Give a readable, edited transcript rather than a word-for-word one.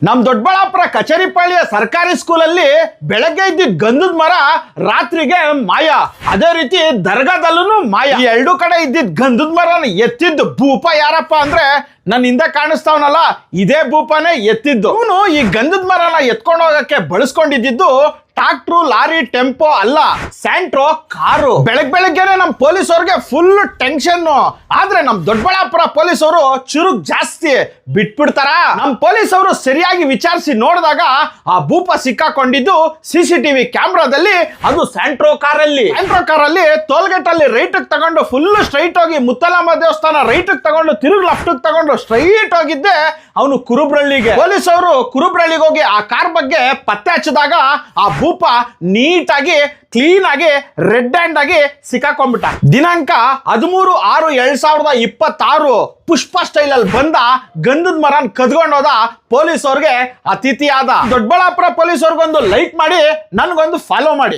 ನಮ್ ದೊಡ್ಡಬಳ್ಳಾಪುರ ಕಚೇರಿಪಾಳ್ಯ ಸರ್ಕಾರಿ ಸ್ಕೂಲಲ್ಲಿ ಬೆಳಗ್ಗೆ ಇದ್ದಿದ್ ಗಂಧದ ಮರ ರಾತ್ರಿಗೆ ಮಾಯ. ಅದೇ ರೀತಿ ದರ್ಗಾದಲ್ಲೂ ಮಾಯ. ಈ ಎರಡು ಕಡೆ ಇದ್ದಿದ್ ಗಂಧದ ಮರನ ಎತ್ತಿದ್ದು ಭೂಪ ಯಾರಪ್ಪ ಅಂದ್ರೆ ನನ್ನ ಹಿಂದೆ ಕಾಣಿಸ್ತಾವನಲ್ಲ, ಇದೇ ಭೂಪನೇ ಎತ್ತಿದ್ದು. ಇವನು ಈ ಗಂಧದ ಮರನ ಎತ್ಕೊಂಡು ಹೋಗಕ್ಕೆ ಬಳಸ್ಕೊಂಡಿದ್ದು ಟ್ರಾಕ್ಟ್ರು, ಲಾರಿ, ಟೆಂಪೋ ಅಲ್ಲ, ಸ್ಯಾಂಟ್ರೋ ಕಾರು. ಬೆಳಗ್ಗೆನೆ ನಮ್ ಪೊಲೀಸ್ ಅವ್ರಿಗೆ ಫುಲ್ ಟೆನ್ಷನ್. ಆದ್ರೆ ನಮ್ ದೊಡ್ಡಬಳ್ಳಾಪುರ ಪೊಲೀಸ್ ಅವರು ಚುರುಕ್ ಜಾಸ್ತಿ, ಬಿಟ್ಬಿಡ್ತಾರ. ನಮ್ ಪೊಲೀಸ್ ಅವರು ಸರಿಯಾಗಿ ವಿಚಾರಿಸಿ ನೋಡಿದಾಗ ಆ ಭೂಪ ಸಿಕ್ಕಾಕೊಂಡಿದ್ದು CCTV ಕ್ಯಾಮ್ರಾದಲ್ಲಿ, ಅದು ಸ್ಯಾಂಟ್ರೋ ಕಾರಲ್ಲಿ. ಸ್ಯಾಂಟ್ರೋ ಕಾರಲ್ಲಿ ಟೋಲ್ಗೇಟ್ ಅಲ್ಲಿ ರೈಟ್ ತಗೊಂಡು ಫುಲ್ ಸ್ಟ್ರೈಟ್ ಹೋಗಿ ಮುತ್ತಲಮ್ಮ ದೇವಸ್ಥಾನ ರೈಟ್ ತಗೊಂಡು ತಿರುಗಿ ಲೆಫ್ಟ್ ತಗೊಂಡು ಸ್ಟ್ರೈಟ್ ಹೋಗಿದ್ದೆ ಅವನು ಕುರುಬ್ರಳ್ಳಿಗೆ. ಪೊಲೀಸ್ ಅವರು ಕುರುಬ್ರಳ್ಳಿಗೆ ಹೋಗಿ ಆ ಕಾರ್ ಬಗ್ಗೆ ಪತ್ತೆ ಹಚ್ಚಿದಾಗ ಆ ಭೂಪ ನೀಟಾಗಿ ಕ್ಲೀನ್ ಆಗಿ ರೆಡ್ ಹ್ಯಾಂಡ್ ಆಗಿ ಸಿಕ್ಕಾಕೊಂಡ್ಬಿಟ್ಟ. ದಿನಾಂಕ 13/6/2026 ಪುಷ್ಪ ಸ್ಟೈಲ್ ಅಲ್ಲಿ ಬಂದ ಗಂಧದ ಮರನ್ ಕದ್ಕೊಂಡೋದ ಪೊಲೀಸ್ ಅವ್ರಿಗೆ ಅತಿಥಿ ಆದ. ದೊಡ್ಡಬಳ್ಳಾಪುರ ಪೊಲೀಸ್ ಅವ್ರಿಗೊಂದು ಲೈಕ್ ಮಾಡಿ, ನನ್ಗೊಂದು ಫಾಲೋ ಮಾಡಿ.